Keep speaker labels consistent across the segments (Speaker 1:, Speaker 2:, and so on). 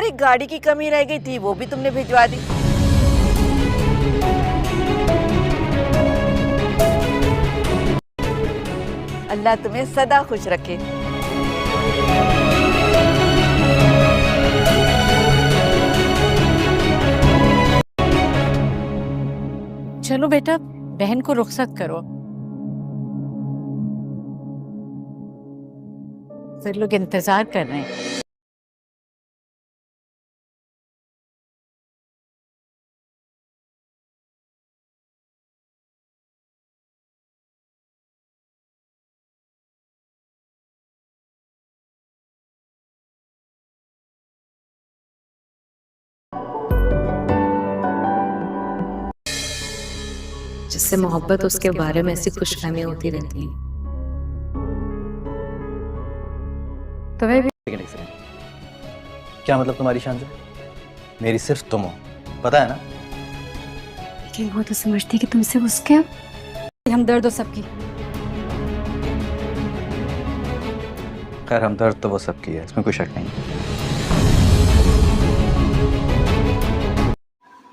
Speaker 1: और एक गाड़ी की कमी रह गई थी, वो भी तुमने भिजवा दी। अल्लाह तुम्हें सदा खुश रखे।
Speaker 2: चलो बेटा, बहन को रुखसत करो। फिर लोग इंतजार कर रहे हैं।
Speaker 3: जिससे मोहब्बत उसके बारे में ऐसी खुशफहमियां होती रहती हैं।
Speaker 2: तुम्हें भी
Speaker 4: एक सेकंड, क्या मतलब तुम्हारी शान से? मेरी सिर्फ तुम हो, पता है ना?
Speaker 3: लेकिन वो तो समझती कि तुमसे उसके
Speaker 2: हमदर्द हो सबकी।
Speaker 4: खैर हमदर्द तो वो सबकी है, इसमें कोई शक नहीं।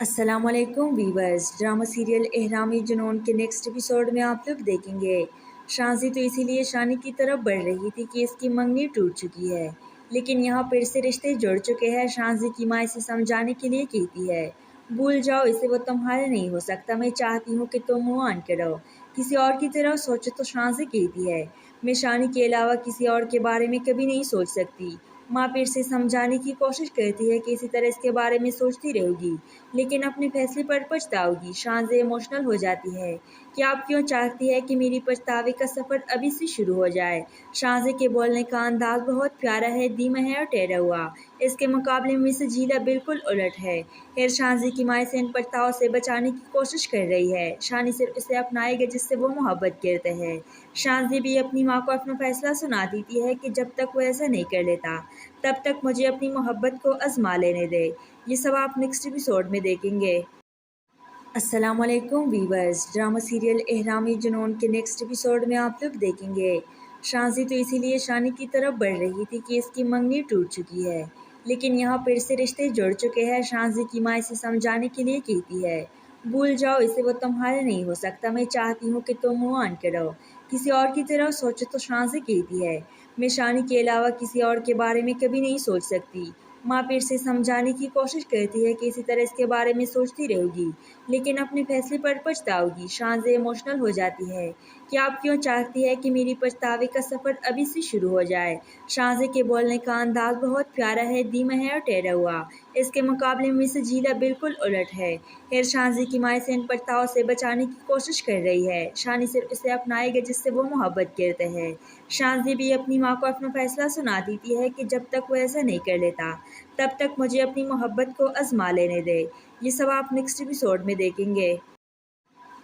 Speaker 5: अस्सलामुअलैकुम वीवर्स, ड्रामा सीरियल एहरामी जुनून के नेक्स्ट एपिसोड में आप लोग देखेंगे शांजी तो इसीलिए शानी की तरफ बढ़ रही थी कि इसकी मंगनी टूट चुकी है, लेकिन यहाँ फिर से रिश्ते जुड़ चुके हैं। शांजी की माँ इसे समझाने के लिए कहती है, भूल जाओ इसे, वो तुम्हारे नहीं हो सकता। मैं चाहती हूँ कि तुम मूव ऑन करो, किसी और की तरफ सोचो। तो शांजी कहती है, मैं शानी के अलावा किसी और के बारे में कभी नहीं सोच सकती। माँ फिर से समझाने की कोशिश करती है कि इसी तरह इसके बारे में सोचती रहोगी, लेकिन अपने फैसले पर पछताओगी। शांजे इमोशनल हो जाती है कि आप क्यों चाहती है कि मेरी पछतावे का सफ़र अभी से शुरू हो जाए। शांजे के बोलने का अंदाज बहुत प्यारा है, धीमा है और ठहरा हुआ। इसके मुकाबले में मिसेस जीला बिल्कुल उलट है। फिर शांजी की माँ इसे इन पछतावों से बचाने की कोशिश कर रही है। शानी सिर्फ इसे अपनाएगा जिससे वो मोहब्बत करते हैं। शांजी भी अपनी माँ को अपना फैसला सुना देती है कि जब तक वो ऐसा नहीं कर लेता तब तक मुझे अपनी मोहब्बत को आजमा लेने दे। ये सब आप नेक्स्ट एपिसोड में देखेंगे। अस्सलामुअलैकुम वीवर्स, ड्रामा सीरियल एहरामी जुनून के नेक्स्ट एपिसोड में आप लोग देखेंगे शांजी तो इसीलिए शानी की तरफ बढ़ रही थी कि इसकी मंगनी टूट चुकी है, लेकिन यहाँ फिर से रिश्ते जुड़ चुके हैं। शांजी की माँ इसे समझाने के लिए कहती है, भूल जाओ इसे, वो तुम्हारे नहीं हो सकता। मैं चाहती हूँ कि तुम मूव ऑन करो, किसी और की तरफ सोचो। तो शांजी कहती है, मैं शानी के अलावा किसी और के बारे में कभी नहीं सोच सकती। माँ फिर से समझाने की कोशिश करती है कि इसी तरह इसके बारे में सोचती रहोगी, लेकिन अपने फैसले पर पछताओगी। शांजे इमोशनल हो जाती है कि आप क्यों चाहती है कि मेरी पछतावे का सफ़र अभी से शुरू हो जाए। शांजे के बोलने का अंदाज बहुत प्यारा है, धीमा है और ठहरा हुआ। इसके मुकाबले में मिसेस जीला बिल्कुल उलट है। फिर शांजी की माँ इसे इन पछतावों से बचाने की कोशिश कर रही है। शानी सिर्फ इसे अपनाएगा जिससे वो मोहब्बत करते हैं। शांजी भी अपनी माँ को अपना फैसला सुना देती है कि जब तक वो ऐसा नहीं कर लेता तब तक मुझे अपनी मोहब्बत को आजमा लेने दे। ये सब आप नेक्स्ट एपिसोड में देखेंगे।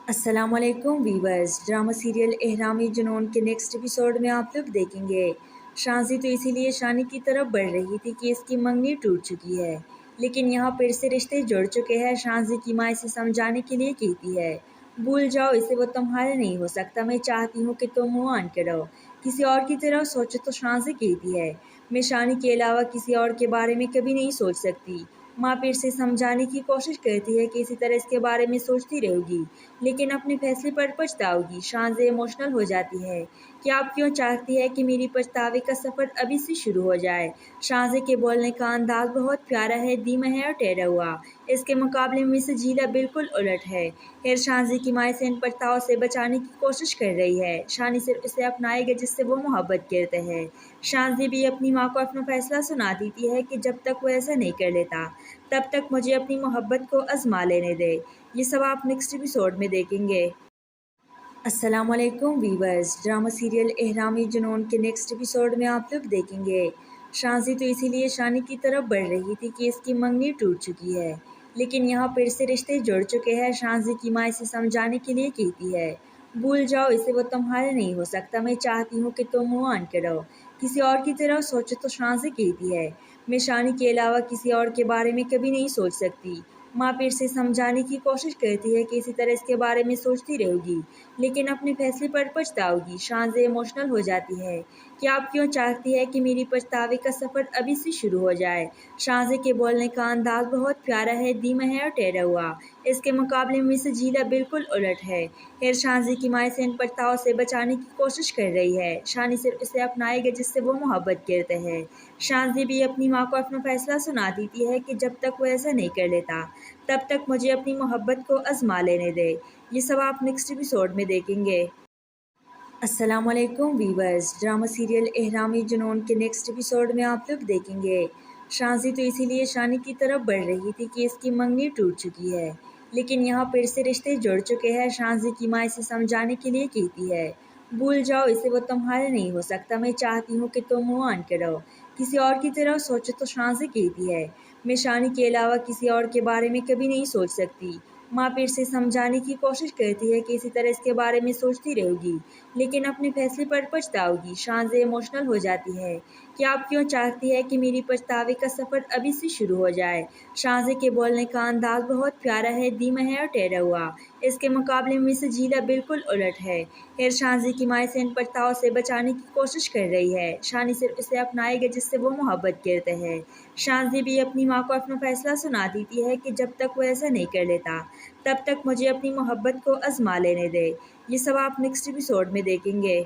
Speaker 5: अस्सलामुअलैकुम वीवर्स, ड्रामा सीरियल एहरामी जुनून के नेक्स्ट एपिसोड में आप लोग देखेंगे शांजी तो इसीलिए शानी की तरफ बढ़ रही थी कि इसकी मंगनी टूट चुकी है, लेकिन यहाँ फिर से रिश्ते जुड़ चुके हैं। शांजी की माँ इसे समझाने के लिए कहती है, भूल जाओ इसे, वो तुम्हारे नहीं हो सकता। मैं चाहती हूँ कि तुम मूव ऑन करो, किसी और की तरफ सोचो। तो शांजी कहती है, मैं शानी के अलावा किसी और के बारे में कभी नहीं सोच सकती। माँ फिर से समझाने की कोशिश करती है कि इसी तरह इसके बारे में सोचती रहोगी, लेकिन अपने फैसले पर पछताओगी। शांजे इमोशनल हो जाती है कि आप क्यों चाहती है कि मेरी पछतावे का सफ़र अभी से शुरू हो जाए। शांजे के बोलने का अंदाज बहुत प्यारा है, धीमा है और ठहरा हुआ। इसके मुकाबले में मिसेस जीला बिल्कुल उलट है। फिर शांजी की माँ इसे इन पछतावों से बचाने की कोशिश कर रही है। शानी सिर्फ इसे अपनाएगा जिससे वो मोहब्बत करते हैं। शांजी भी अपनी माँ को अपना फैसला सुना देती है कि जब तक वो ऐसा नहीं कर लेता तब तक मुझे अपनी मोहब्बत को आजमा लेने दे। ये सब आप नेक्स्ट एपिसोड में देखेंगे। अस्सलामुअलैकुम वीवर्स, ड्रामा सीरियल एहरामी जुनून के नेक्स्ट एपिसोड में आप लोग देखेंगे शांजी तो इसीलिए शानी की तरफ बढ़ रही थी कि इसकी मंगनी टूट चुकी है, लेकिन यहाँ फिर से रिश्ते जुड़ चुके हैं। शांजी की माँ इसे समझाने के लिए कहती है, भूल जाओ इसे, वो तुम्हारे नहीं हो सकता। मैं चाहती हूँ कि तुम मूव ऑन करो, किसी और की तरफ सोचो। तो शांजी कहती है, मैं शानी के अलावा किसी और के बारे में कभी नहीं सोच सकती। माँ फिर से समझाने की कोशिश करती है कि इसी तरह इसके बारे में सोचती रहोगी, लेकिन अपने फैसले पर पछताओगी। शांजे इमोशनल हो जाती है कि आप क्यों चाहती है कि मेरी पछतावे का सफ़र अभी से शुरू हो जाए। शाहज़े के बोलने का अंदाज़ बहुत प्यारा है, धीमा है और ठहरा हुआ। इसके मुकाबले में मिसेस जीला बिल्कुल उलट है। खैर शाहज़े की माँ इसे इन पछतावों से बचाने की कोशिश कर रही है। शानी सिर्फ उसे अपनाएगा जिससे वो मोहब्बत करते हैं। शाहज़े भी अपनी माँ को अपना फैसला सुना देती है कि जब तक वो ऐसा नहीं कर लेता तब तक मुझे अपनी मोहब्बत को आजमा लेने दे। ये सब आप नेक्स्ट एपिसोड में देखेंगे। अस्सलामुअलैकुम वीवर्स, ड्रामा सीरियल एहरामी जुनून के नेक्स्ट एपिसोड में आप लोग देखेंगे। शाज़ी तो इसीलिए शानी की तरफ बढ़ रही थी कि इसकी मंगनी टूट चुकी है, लेकिन यहाँ फिर से रिश्ते जुड़ चुके हैं। शाज़ी की माँ इसे समझाने के लिए कहती है, भूल जाओ इसे, वो तुम्हारा नहीं हो सकता। मैं चाहती हूँ कि तुम मूव ऑन करो, किसी और की तरह सोचो। तो शाज़ी कहती है, मैं शानी के अलावा किसी और के बारे में कभी नहीं सोच सकती। माँ फिर से समझाने की कोशिश करती है कि इसी तरह इसके बारे में सोचती रहोगी लेकिन अपने फैसले पर पछताओगी। शाज़े इमोशनल हो जाती है कि आप क्यों चाहती है कि मेरी पछतावे का सफ़र अभी से शुरू हो जाए। शाज़े के बोलने का अंदाज़ बहुत प्यारा है, धीमा है और ठहरा हुआ। इसके मुकाबले में मिसेस जीला बिल्कुल उलट है। खैर शाज़े की माँ इसे इन पछतावों से बचाने की कोशिश कर रही है। शानी सिर्फ उसे अपनाएगा जिससे वो मोहब्बत करते हैं। शाज़ी भी अपनी माँ को अपना फैसला सुना देती है कि जब तक वो ऐसा नहीं कर लेता तब तक मुझे अपनी मोहब्बत को आजमा लेने दे। ये सब आप नेक्स्ट एपिसोड में देखेंगे।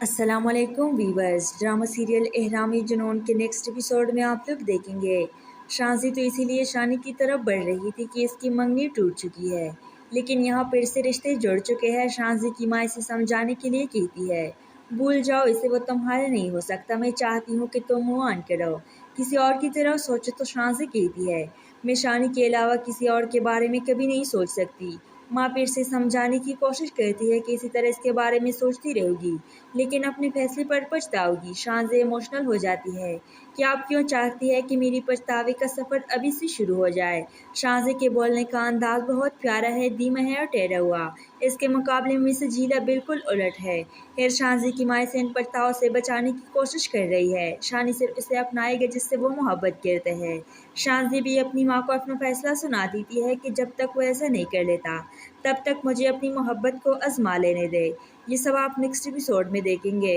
Speaker 5: अस्सलामुअलैकुम वीवर्स, ड्रामा सीरियल एहरामी जुनून के नेक्स्ट एपिसोड में आप लोग देखेंगे। शाज़ी तो इसीलिए शानी की तरफ बढ़ रही थी कि इसकी मंगनी टूट चुकी है, लेकिन यहाँ फिर से रिश्ते जुड़ चुके हैं। शाज़ी की माँ इसे समझाने के लिए कहती है, भूल जाओ इसे, वो तुम्हारा नहीं हो सकता। मैं चाहती हूँ कि तुम मूव ऑन करो, किसी और की तरह सोचो। तो शाज़ी कहती है, मैं शानी के अलावा किसी और के बारे में कभी नहीं सोच सकती। माँ फिर से समझाने की कोशिश करती है कि इसी तरह इसके बारे में सोचती रहोगी लेकिन अपने फैसले पर पछताओगी। शाज़े इमोशनल हो जाती है कि आप क्यों चाहती है कि मेरी पछतावे का सफ़र अभी से शुरू हो जाए। शाज़े के बोलने का अंदाज़ बहुत प्यारा है, धीमा है और ठहरा हुआ। इसके मुकाबले में मिसेस जीला बिल्कुल उलट है। खैर शाज़े की माँ इसे इन पछतावों से बचाने की कोशिश कर रही है। शानी सिर्फ उसे अपनाएगा जिससे वो मोहब्बत करते हैं। शाज़ी भी अपनी माँ को अपना फैसला सुना देती है कि जब तक वो ऐसा नहीं कर लेता तब तक मुझे अपनी मोहब्बत को आजमा लेने दे। ये सब आप नेक्स्ट एपिसोड में देखेंगे।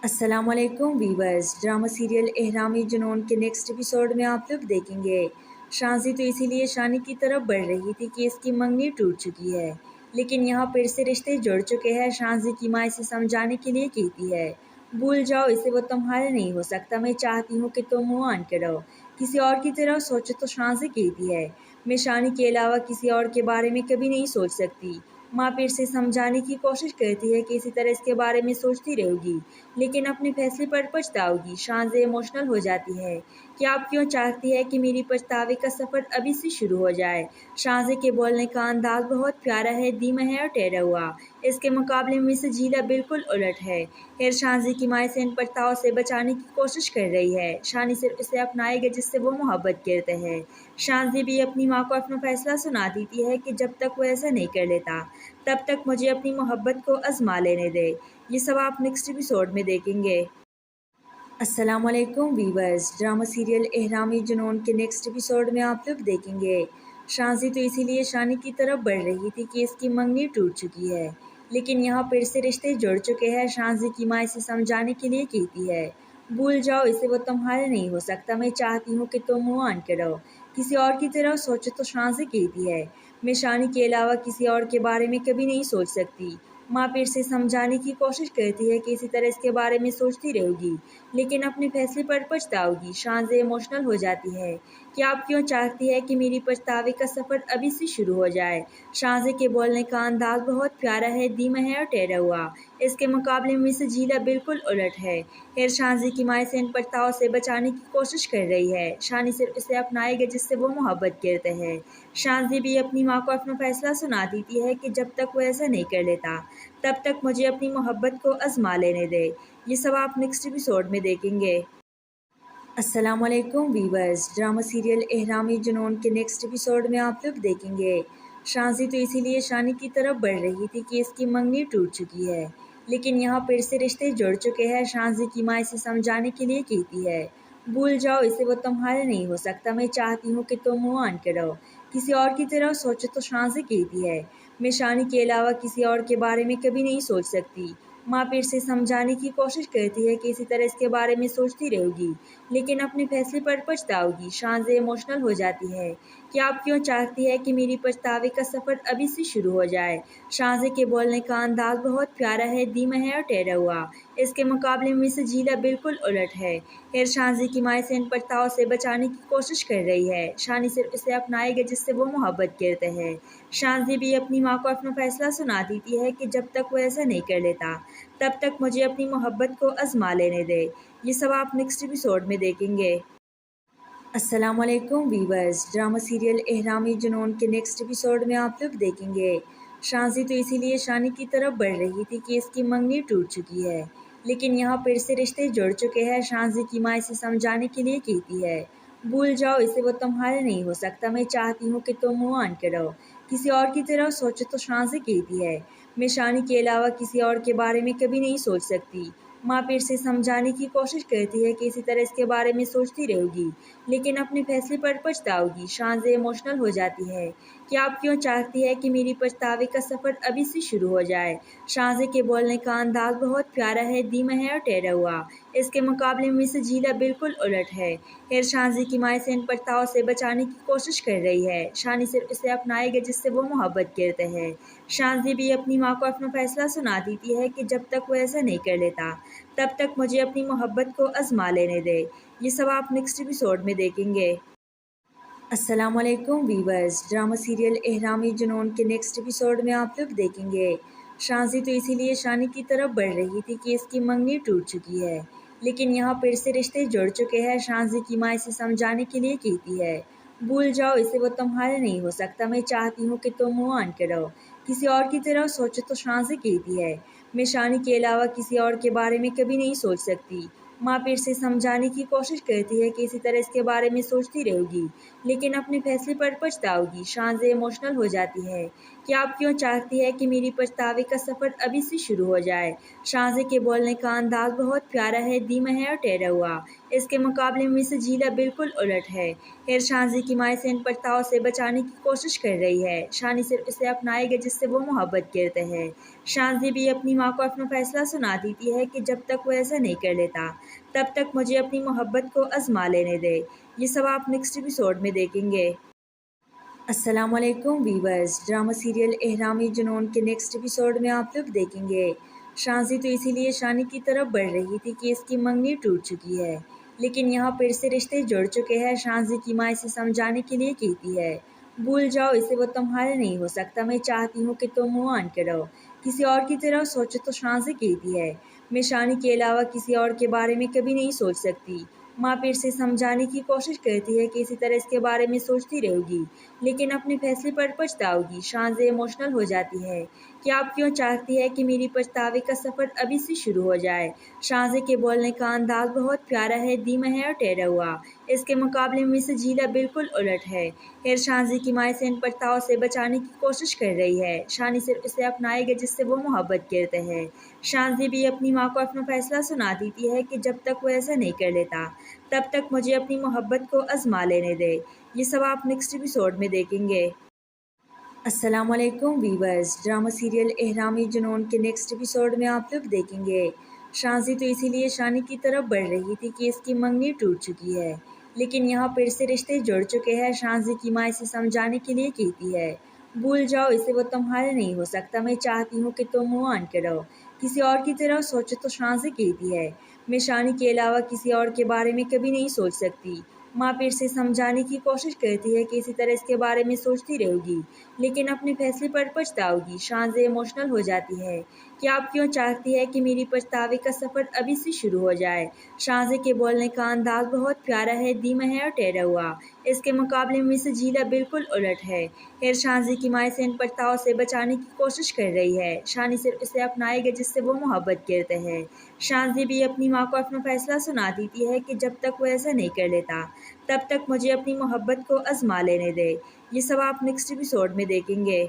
Speaker 5: अस्सलामुअलैकुम वीवर्स, ड्रामा सीरियल एहरामी जुनून के नेक्स्ट एपिसोड में आप लोग देखेंगे। शाज़ी तो इसीलिए शानी की तरफ बढ़ रही थी कि इसकी मंगनी टूट चुकी है, लेकिन यहाँ फिर से रिश्ते जुड़ चुके हैं। शाज़ी की माँ इसे समझाने के लिए कहती है, भूल जाओ इसे, वो तुम्हारा नहीं हो सकता। मैं चाहती हूँ कि तुम मूव ऑन करो, किसी और की तरह सोचो। तो शाज़ी कहती है, मैं शानी के अलावा किसी और के बारे में कभी नहीं सोच सकती। माँ फिर से समझाने की कोशिश करती है कि इसी तरह इसके बारे में सोचती रहोगी लेकिन अपने फैसले पर पछताओगी। शाज़े इमोशनल हो जाती है कि आप क्यों चाहती है कि मेरी पछतावे का सफ़र अभी से शुरू हो जाए। शाज़े के बोलने का अंदाज़ बहुत प्यारा है, धीमा है और ठहरा हुआ। इसके मुकाबले में मिसेस जीला बिल्कुल उलट है। खैर शाज़ी की माँ इसे इन पछतावों से बचाने की कोशिश कर रही है। शानी सिर्फ उसे अपनाएगा जिससे वो मोहब्बत करते हैं। शाज़ी भी अपनी माँ को अपना फैसला सुना देती है कि जब तक वो ऐसा नहीं कर लेता तब तक मुझे अपनी मोहब्बत को आजमा लेने दे। ये सब आप नेक्स्ट एपिसोड में देखेंगे। अस्सलामुअलैकुम वीवर्स, ड्रामा सीरियल एहरामी जुनून के नेक्स्ट एपिसोड में आप लोग देखेंगे। शाज़ी तो इसीलिए शानी की तरफ बढ़ रही थी कि इसकी मंगनी टूट चुकी है, लेकिन यहाँ फिर से रिश्ते जुड़ चुके हैं। शाज़ी की माँ इसे समझाने के लिए कहती है, भूल जाओ इसे, वो तुम्हारा नहीं हो सकता। मैं चाहती हूँ कि तुम मूव ऑन करो, किसी और की तरह सोचो। तो शाज़ी कहती है, मैं शानी के अलावा किसी और के बारे में कभी नहीं सोच सकती। माँ फिर से समझाने की कोशिश करती है कि इसी तरह इसके बारे में सोचती रहोगी लेकिन अपने फैसले पर पछताओगी। शाज़े इमोशनल हो जाती है कि आप क्यों चाहती है कि मेरी पछतावे का सफ़र अभी से शुरू हो जाए। शाज़े के बोलने का अंदाज़ बहुत प्यारा है, धीमा है और ठहरा हुआ। इसके मुकाबले में मिसेस जीला बिल्कुल उलट है। खैर शाज़ी की माँ इसे इन पछतावों से बचाने की कोशिश कर रही है। शानी सिर्फ उसे अपनाएगा जिससे वो मोहब्बत करते हैं। शाज़ी भी अपनी माँ को अपना फैसला सुना देती है कि जब तक वो ऐसा नहीं कर लेता तब तक मुझे अपनी मोहब्बत को आजमा लेने दे। ये सब आप नेक्स्ट एपिसोड में देखेंगे। अस्सलामुअलैकुम वीवर्स, ड्रामा सीरियल एहरामी जुनून के नेक्स्ट एपिसोड में आप लोग देखेंगे। शाज़ी तो इसीलिए शानी की तरफ बढ़ रही थी कि इसकी मंगनी टूट चुकी है, लेकिन यहाँ फिर से रिश्ते जुड़ चुके हैं। शाज़ी की माँ इसे समझाने के लिए कहती है, भूल जाओ इसे, वो तुम्हारा नहीं हो सकता। मैं चाहती हूँ कि तुम मूव ऑन करो, किसी और की तरह सोचो। तो शाज़ी कहती है, मैं शानी के अलावा किसी और के बारे में कभी नहीं सोच सकती। माँ फिर से समझाने की कोशिश करती है कि इसी तरह इसके बारे में सोचती रहोगी, लेकिन अपने फैसले पर पछताओगी। शांजे इमोशनल हो जाती है कि आप क्यों चाहती है कि मेरी पछतावे का सफ़र अभी से शुरू हो जाए। शांजे के बोलने का अंदाज बहुत प्यारा है, धीमा है और ठहरा हुआ। इसके मुकाबले में मिसेस जीला बिल्कुल उलट है। खैर शांजे की माँ इसे इन पछतावों से बचाने की कोशिश कर रही है। शानी सिर्फ इसे अपनाएगा जिससे वो मोहब्बत करते हैं। शांजी भी अपनी माँ को अपना फैसला सुना देती है कि जब तक वो ऐसा नहीं कर लेता तब तक मुझे अपनी मोहब्बत को आजमा लेने दे। ये सब आप नेक्स्ट एपिसोड में देखेंगे। अस्सलाम वालेकुम वीवर्स, ड्रामा सीरियल एहरामी जुनून के नेक्स्ट एपिसोड में आप लोग देखेंगे। शांजी तो इसीलिए शानी की तरफ बढ़ रही थी कि इसकी मंगनी टूट चुकी है, लेकिन यहाँ फिर से रिश्ते जुड़ चुके हैं। शांजी की माँ इसे समझाने के लिए कहती है, भूल जाओ इसे, वो तुम्हारे नहीं हो सकता। मैं चाहती हूँ कि तुम मूव ऑन करो, किसी और की तरह सोचो। तो शांजी कहती है, मैं शानी के अलावा किसी और के बारे में कभी नहीं सोच सकती। माँ फिर से समझाने की कोशिश करती है कि इसी तरह इसके बारे में सोचती रहोगी, लेकिन अपने फैसले पर पछताओगी। शांजे इमोशनल हो जाती है कि आप क्यों चाहती है कि मेरी पछतावे का सफ़र अभी से शुरू हो जाए। शांजे के बोलने का अंदाज बहुत प्यारा है, धीमा है और ठहरा हुआ। इसके मुकाबले में मिसेस जीला बिल्कुल उलट है। खैर शांजी की माँ इसे इन पछतावों से बचाने की कोशिश कर रही है। शानी सिर्फ इसे अपनाएगा जिससे वो मोहब्बत करते हैं। शांजी भी अपनी माँ को अपना फैसला सुना देती है कि जब तक वो ऐसा नहीं कर लेता तब तक मुझे अपनी मोहब्बत को आजमा लेने दे। ये सब आप नेक्स्ट एपिसोड में देखेंगे। अस्सलाम वालेकुम वीवर्स, ड्रामा सीरियल एहरामी जुनून के नेक्स्ट एपिसोड में आप लोग देखेंगे। शांजी तो इसीलिए शानी की तरफ बढ़ रही थी कि इसकी मंगनी टूट चुकी है, लेकिन यहाँ फिर से रिश्ते जुड़ चुके हैं। शांजी की माँ इसे समझाने के लिए कहती है, भूल जाओ इसे, वो तुम्हारे नहीं हो सकता। मैं चाहती हूँ कि तुम मूव ऑन करो, किसी और की तरह सोचो। तो शांजी कहती है, मैं शानी के अलावा किसी और के बारे में कभी नहीं सोच सकती। माँ फिर से समझाने की कोशिश करती है कि इसी तरह इसके बारे में सोचती रहोगी, लेकिन अपने फैसले पर पछताओगी। शांजे इमोशनल हो जाती है कि आप क्यों चाहती है कि मेरी पछतावे का सफ़र अभी से शुरू हो जाए। शांजे के बोलने का अंदाज बहुत प्यारा है, धीमा है और ठहरा हुआ। इसके मुकाबले में मिसेस जीला बिल्कुल उलट है। खैर शांजी की माँ इसे इन पछतावों से बचाने की कोशिश कर रही है। शानी सिर्फ इसे अपनाएगा जिससे वो मोहब्बत करते हैं। शांजी भी अपनी माँ को अपना फैसला सुना देती है कि जब तक वो ऐसा नहीं कर लेता तब तक मुझे अपनी मोहब्बत को आजमा लेने दे। ये सब आप नेक्स्ट एपिसोड में देखेंगे। अस्सलाम वालेकुम वीवर्स, ड्रामा सीरियल एहरामी जुनून के नेक्स्ट एपिसोड में आप लोग देखेंगे। शांजी तो इसीलिए शानी की तरफ बढ़ रही थी कि इसकी मंगनी टूट चुकी है, लेकिन यहाँ फिर से रिश्ते जुड़ चुके हैं। शांजी की माँ इसे समझाने के लिए कहती है, भूल जाओ इसे, वो तुम्हारे नहीं हो सकता। मैं चाहती हूँ कि तुम मूव ऑन करो, किसी और की तरह सोचो। तो शांजी कहती है, मैं शानी के अलावा किसी और के बारे में कभी नहीं सोच सकती। माँ फिर से समझाने की कोशिश करती है कि इसी तरह इसके बारे में सोचती रहोगी, लेकिन अपने फैसले पर पछताओगी। शांजे इमोशनल हो जाती है कि आप क्यों चाहती है कि मेरी पछतावे का सफ़र अभी से शुरू हो जाए। शांजे के बोलने का अंदाज बहुत प्यारा है, धीमा है और ठहरा हुआ। इसके मुकाबले में मिसेस जीला बिल्कुल उलट है। खैर शांजी की माँ इसे इन पछतावों से बचाने की कोशिश कर रही है। शानी सिर्फ इसे अपनाएगा जिससे वो मोहब्बत करते हैं। शांजी भी अपनी माँ को अपना फैसला सुना देती है कि जब तक वो ऐसा नहीं कर लेता तब तक मुझे अपनी मोहब्बत को आजमा लेने दे। ये सब आप नेक्स्ट एपिसोड में देखेंगे। अस्सलाम वालेकुम वीवर्स, ड्रामा सीरियल एहरामी जुनून के नेक्स्ट एपिसोड में आप लोग देखेंगे। शांजी तो इसीलिए शानी की तरफ बढ़ रही थी कि इसकी मंगनी टूट चुकी है, लेकिन यहाँ फिर से रिश्ते जुड़ चुके हैं। शांजी की माँ इसे समझाने के लिए कहती है, भूल जाओ इसे, वो तुम्हारे नहीं हो सकता। मैं चाहती हूँ कि तुम मूव ऑन करो, किसी और की तरह सोचो। तो शांजी कहती है, मैं शानी के अलावा किसी और के बारे में कभी नहीं सोच सकती। माँ फिर से समझाने की कोशिश करती है कि इसी तरह इसके बारे में सोचती रहोगी, लेकिन अपने फैसले पर पछताओगी। शांजे इमोशनल हो जाती है कि आप क्यों चाहती है कि मेरी पछतावे का सफ़र अभी से शुरू हो जाए। शांजे के बोलने का अंदाज बहुत प्यारा है, धीमा है और ठहरा हुआ। इसके मुकाबले में मिसेस जीला बिल्कुल उलट है। खैर शांजी की माँ इसे इन पछतावों से बचाने की कोशिश कर रही है। शानी सिर्फ इसे अपनाएगा जिससे वो मोहब्बत करते हैं। शांजी भी अपनी माँ को अपना फैसला सुना देती है कि जब तक वो ऐसा नहीं कर लेता तब तक मुझे अपनी मोहब्बत को आजमा लेने दे। ये सब आप नेक्स्ट एपिसोड में देखेंगे।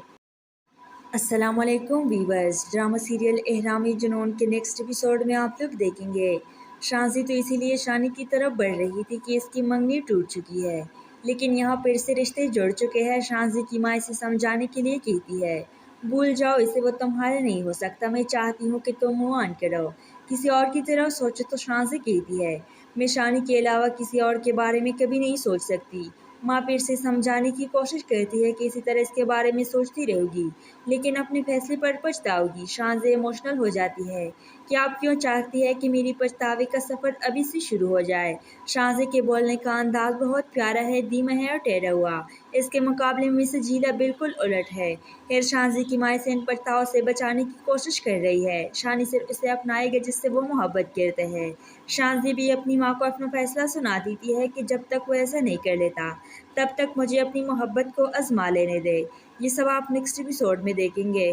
Speaker 5: अस्सलाम वालेकुम वीवर्स, ड्रामा सीरियल एहरामी जुनून के नेक्स्ट एपिसोड में आप लोग देखेंगे। शांजी तो इसीलिए शानी की तरफ बढ़ रही थी कि इसकी मंगनी टूट चुकी है, लेकिन यहाँ फिर से रिश्ते जुड़ चुके हैं। शांजी की माँ इसे समझाने के लिए कहती है, भूल जाओ इसे, वो तुम्हारा नहीं हो सकता। मैं चाहती हूँ कि तुम मूव ऑन करो, किसी और की तरह सोचो। तो शांति कहती है, मैं शानी के अलावा किसी और के बारे में कभी नहीं सोच सकती। माँ फिर से समझाने की कोशिश करती है कि इसी तरह इसके बारे में सोचती रहोगी, लेकिन अपने फैसले पर पछताओगी। शांति इमोशनल हो जाती है कि आप क्यों चाहती है कि मेरी पछतावे का सफ़र अभी से शुरू हो जाए। शांति के बोलने का अंदाज बहुत प्यारा है, धीमा है और ठहरा हुआ। इसके मुकाबले में से झीला बिल्कुल उलट है। खैर शांति की माँ इसे इन पछतावों से बचाने की कोशिश कर रही है। शानी सिर्फ उसे अपनाएगा जिससे वो मोहब्बत करते हैं। शांति भी अपनी माँ को अपना फैसला सुना देती है कि जब तक वो ऐसा नहीं कर लेता तब तक मुझे अपनी मोहब्बत को आजमा लेने दे। ये सब आप नेक्स्ट एपिसोड में देखेंगे।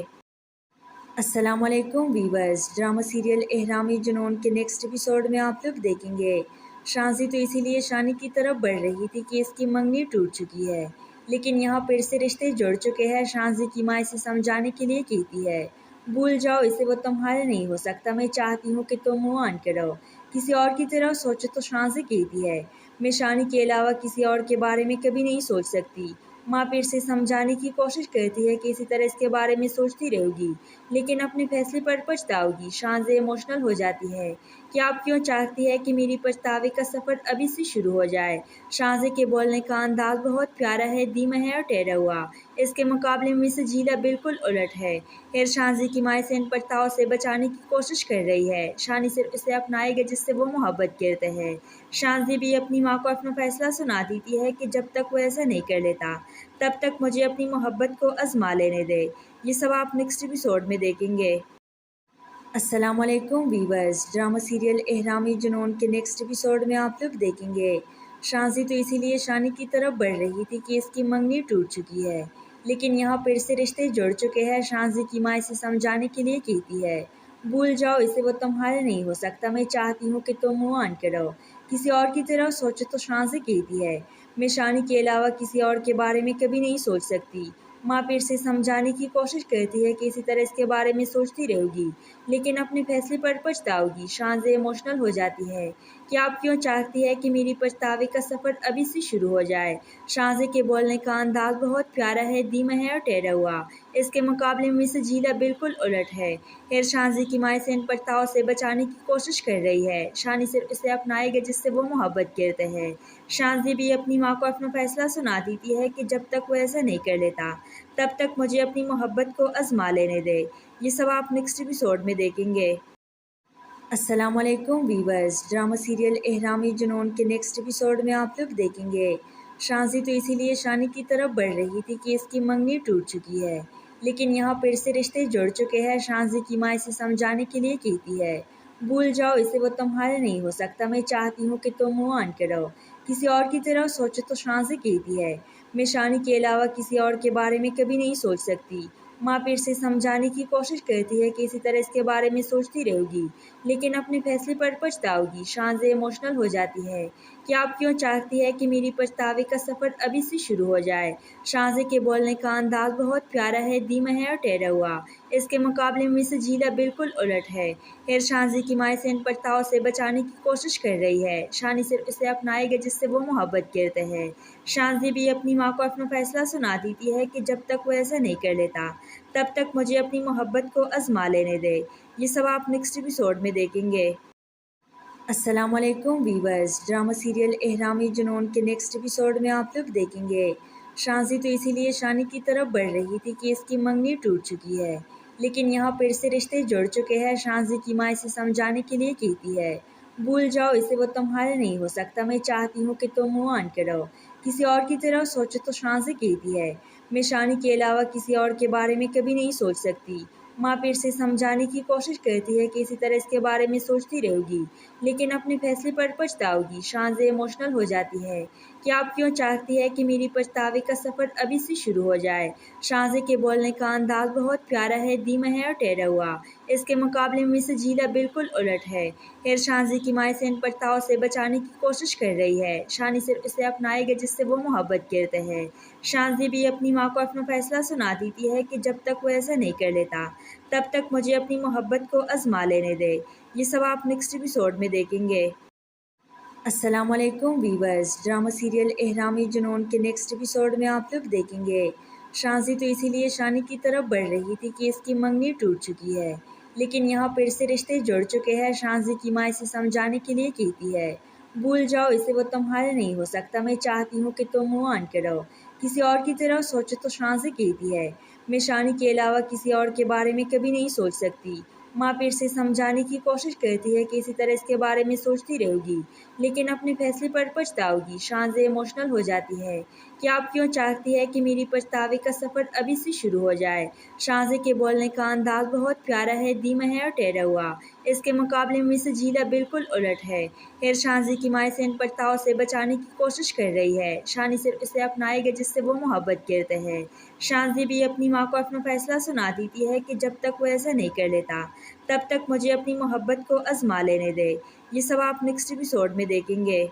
Speaker 5: अस्सलामुअलैकुम वीवर्स, ड्रामा सीरियल एहरामी जुनून के नेक्स्ट एपिसोड में आप लोग देखेंगे। शांति तो इसीलिए शानी की तरफ बढ़ रही थी कि इसकी मंगनी टूट चुकी है, लेकिन यहाँ फिर से रिश्ते जुड़ चुके हैं। शांति की माँ इसे समझाने के लिए कहती है, भूल जाओ इसे, वो तुम्हारा नहीं हो सकता। मैं चाहती हूँ कि तुम मूव ऑन करो, किसी और की तरह सोचो। तो शांति कहती है, मैं शानी के अलावा किसी और के बारे में कभी नहीं सोच सकती। माँ फिर से समझाने की कोशिश करती है कि इसी तरह इसके बारे में सोचती रहोगी, लेकिन अपने फैसले पर पछताओगी। शांति इमोशनल हो जाती है कि आप क्यों चाहती है कि मेरी पछतावे का सफ़र अभी से शुरू हो जाए। शांति के बोलने का अंदाज बहुत प्यारा है, धीमा है और ठहरा हुआ। इसके मुकाबले में से झीला बिल्कुल उलट है। खैर शांति की माँ इसे इन पछतावों से बचाने की कोशिश कर रही है। शानी सिर्फ उसे अपनाएगा जिससे वो मोहब्बत करते हैं। शांति भी अपनी माँ को अपना फैसला सुना देती है कि जब तक वो ऐसा नहीं कर लेता तब तक मुझे अपनी मोहब्बत को आजमा लेने दे। ये सब आप नेक्स्ट एपिसोड में देखेंगे। अस्सलामुअलैकुम वीवर्स, ड्रामा सीरियल एहरामी जुनून के नेक्स्ट एपिसोड में आप लोग देखेंगे। शांति तो इसीलिए शानी की तरफ बढ़ रही थी कि इसकी मंगनी टूट चुकी है, लेकिन यहाँ फिर से रिश्ते जुड़ चुके हैं। शांति की माँ इसे समझाने के लिए कहती है, भूल जाओ इसे, वो तुम्हारा नहीं हो सकता। मैं चाहती हूँ कि तुम मूव ऑन करो, किसी और की तरह सोचो। तो शांति कहती है, मैं शानी के अलावा किसी और के बारे में कभी नहीं सोच सकती। माँ फिर से समझाने की कोशिश करती है कि इसी तरह इसके बारे में सोचती रहोगी, लेकिन अपने फैसले पर पछताओगी। शांति इमोशनल हो जाती है कि आप क्यों चाहती है कि मेरी पछतावे का सफ़र अभी से शुरू हो जाए। शांति के बोलने का अंदाज बहुत प्यारा है, धीमा है और ठहरा हुआ। इसके मुकाबले में से झीला बिल्कुल उलट है। खैर शांति की माँ इसे इन पछतावों से बचाने की कोशिश कर रही है। शानी सिर्फ उसे अपनाएगा जिससे वो मोहब्बत करते हैं। शांति भी अपनी माँ को अपना फैसला सुना देती है कि जब तक वो ऐसा नहीं कर लेता तब तक मुझे अपनी मोहब्बत को आजमा लेने दे। ये सब आप नेक्स्ट एपिसोड में देखेंगे। अस्सलामुअलैकुम वीवर्स, ड्रामा सीरियल एहरामी जुनून के नेक्स्ट एपिसोड में आप लोग देखेंगे। शांति तो इसीलिए शानी की तरफ बढ़ रही थी कि इसकी मंगनी टूट चुकी है, लेकिन यहाँ फिर से रिश्ते जुड़ चुके हैं। शांति की माँ इसे समझाने के लिए कहती है, भूल जाओ इसे, वो तुम्हारा नहीं हो सकता। मैं चाहती हूँ कि तुम मूव ऑन करो, किसी और की तरह सोचो। तो शांति कहती है, मैं शानी के अलावा किसी और के बारे में कभी नहीं सोच सकती। माँ फिर से समझाने की कोशिश करती है कि इसी तरह इसके बारे में सोचती रहोगी, लेकिन अपने फैसले पर पछताओगी। शांति इमोशनल हो जाती है कि आप क्यों चाहती है कि मेरी पछतावे का सफ़र अभी से शुरू हो जाए। शांति के बोलने का अंदाज बहुत प्यारा है, धीमा है और ठहरा हुआ। इसके मुकाबले में से झीला बिल्कुल उलट है। खैर शांति की माँ इसे इन पछतावों से बचाने की कोशिश कर रही है। शानी सिर्फ उसे अपनाएगा जिससे वो मोहब्बत करते हैं। शांति भी अपनी माँ को अपना फैसला सुना देती है कि जब तक वो ऐसा नहीं कर लेता तब तक मुझे अपनी मोहब्बत को आजमा लेने दे। ये सब आप नेक्स्ट एपिसोड में देखेंगे। अस्सलामुअलैकुम वीवर्स, ड्रामा सीरियल एहरामी जुनून के नेक्स्ट एपिसोड में आप लोग देखेंगे। शांति तो इसीलिए शानी की तरफ बढ़ रही थी कि इसकी मंगनी टूट चुकी है, लेकिन यहाँ फिर से रिश्ते जुड़ चुके हैं। शांति की माँ इसे समझाने के लिए कहती है, भूल जाओ इसे, वो तुम्हारा नहीं हो सकता। मैं चाहती हूँ कि तुम मूव ऑन करो, किसी और की तरह सोचो। तो शांति कहती है, मैं शानी के अलावा किसी और के बारे में कभी नहीं सोच सकती। माँ फिर से समझाने की कोशिश करती है कि इसी तरह इसके बारे में सोचती रहोगी, लेकिन अपने फैसले पर पछताओगी। शांति इमोशनल हो जाती है कि आप क्यों चाहती है कि मेरी पछतावे का सफ़र अभी से शुरू हो जाए। शांति के बोलने का अंदाज बहुत प्यारा है, धीमा है और ठहरा हुआ। इसके मुकाबले में से झीला बिल्कुल उलट है। खैर शांति की माँ इसे इन पछतावों से बचाने की कोशिश कर रही है। शानी सिर्फ उसे अपनाएगा जिससे वो मोहब्बत करते हैं। शांति भी अपनी माँ को अपना फैसला सुना देती है कि जब तक वो ऐसा नहीं कर लेता तब तक मुझे अपनी मोहब्बत को आजमा लेने दे। ये सब आप नेक्स्ट एपिसोड में देखेंगे। अस्सलामुअलैकुम वीवर्स, ड्रामा सीरियल एहरामी जुनून के नेक्स्ट एपिसोड में आप लोग देखेंगे। शांसी तो इसीलिए शानी की तरफ बढ़ रही थी कि इसकी मंगनी टूट चुकी है, लेकिन यहाँ फिर से रिश्ते जुड़ चुके हैं। शांसी की माँ इसे समझाने के लिए कहती है, भूल जाओ इसे, वो तुम्हारा नहीं हो सकता। मैं चाहती हूँ कि तुम मूव ऑन करो, किसी और की तरह सोचो। तो शांसी कहती है, मैं शानी के अलावा किसी और के बारे में कभी नहीं सोच सकती। माँ फिर से समझाने की कोशिश करती है कि इसी तरह इसके बारे में सोचती रहोगी, लेकिन अपने फैसले पर पछताओगी। शांसी इमोशनल हो जाती है कि आप क्यों चाहती है कि मेरी पछतावे का सफ़र अभी से शुरू हो जाए। शांसी के बोलने का अंदाज बहुत प्यारा है, धीमा है और ठहरा हुआ। इसके मुकाबले में मिसेस जीला बिल्कुल उलट है। खैर, शांसी की माँ इसे इन पछतावों से बचाने की कोशिश कर रही है। शानी सिर्फ इसे अपनाएगा जिससे वो मोहब्बत करते हैं। शांसी भी अपनी माँ को अपना फैसला सुना देती है कि जब तक वो ऐसा नहीं कर लेता, तब तक मुझे अपनी मोहब्बत को आजमा लेने दे। ये सब आप नेक्स्ट एपिसोड में देखेंगे।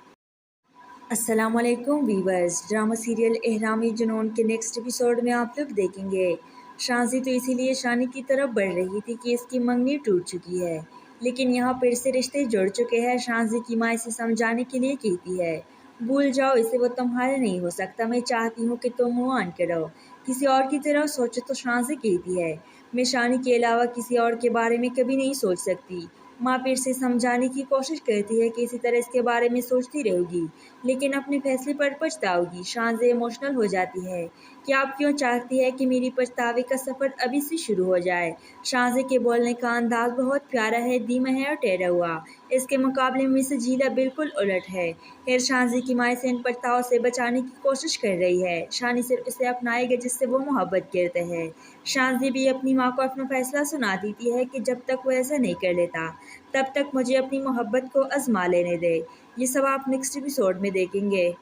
Speaker 5: अस्सलाम वालेकुम वीवर्स, ड्रामा सीरियल एहरामी जुनून के नेक्स्ट एपिसोड में आप लोग देखेंगे। शांसी तो इसीलिए शानी की तरफ बढ़ रही थी कि इसकी मंगनी टूट चुकी है, लेकिन यहाँ फिर से रिश्ते जुड़ चुके हैं। शांसी की माँ इसे समझाने के लिए कहती है, भूल जाओ इसे, वो तुम्हारा नहीं हो सकता। मैं चाहती हूँ कि तुम मूव ऑन करो, किसी और की तरह सोचो। तो शांसी कहती है, मैं शानी के अलावा किसी और के बारे में कभी नहीं सोच सकती। माँ फिर से समझाने की कोशिश करती है कि इसी तरह इसके बारे में सोचती रहोगी, लेकिन अपने फैसले पर पछताओगी। शांसी इमोशनल हो जाती है कि आप क्यों चाहती है कि मेरी पछतावे का सफ़र अभी से शुरू हो जाए। शांसी के बोलने का अंदाज बहुत प्यारा है, धीमा है और ठहरा हुआ। इसके मुकाबले में मिसेस जीला बिल्कुल उलट है। खैर, शांसी की माँ इसे इन पछतावों से बचाने की कोशिश कर रही है। शानी सिर्फ इसे अपनाएगा जिससे वो मोहब्बत करते हैं। शांसी भी अपनी माँ को अपना फैसला सुना देती है कि जब तक वो ऐसा नहीं कर लेता, तब तक मुझे अपनी मोहब्बत को आजमा लेने दे। ये सब आप नेक्स्ट एपिसोड में देखेंगे।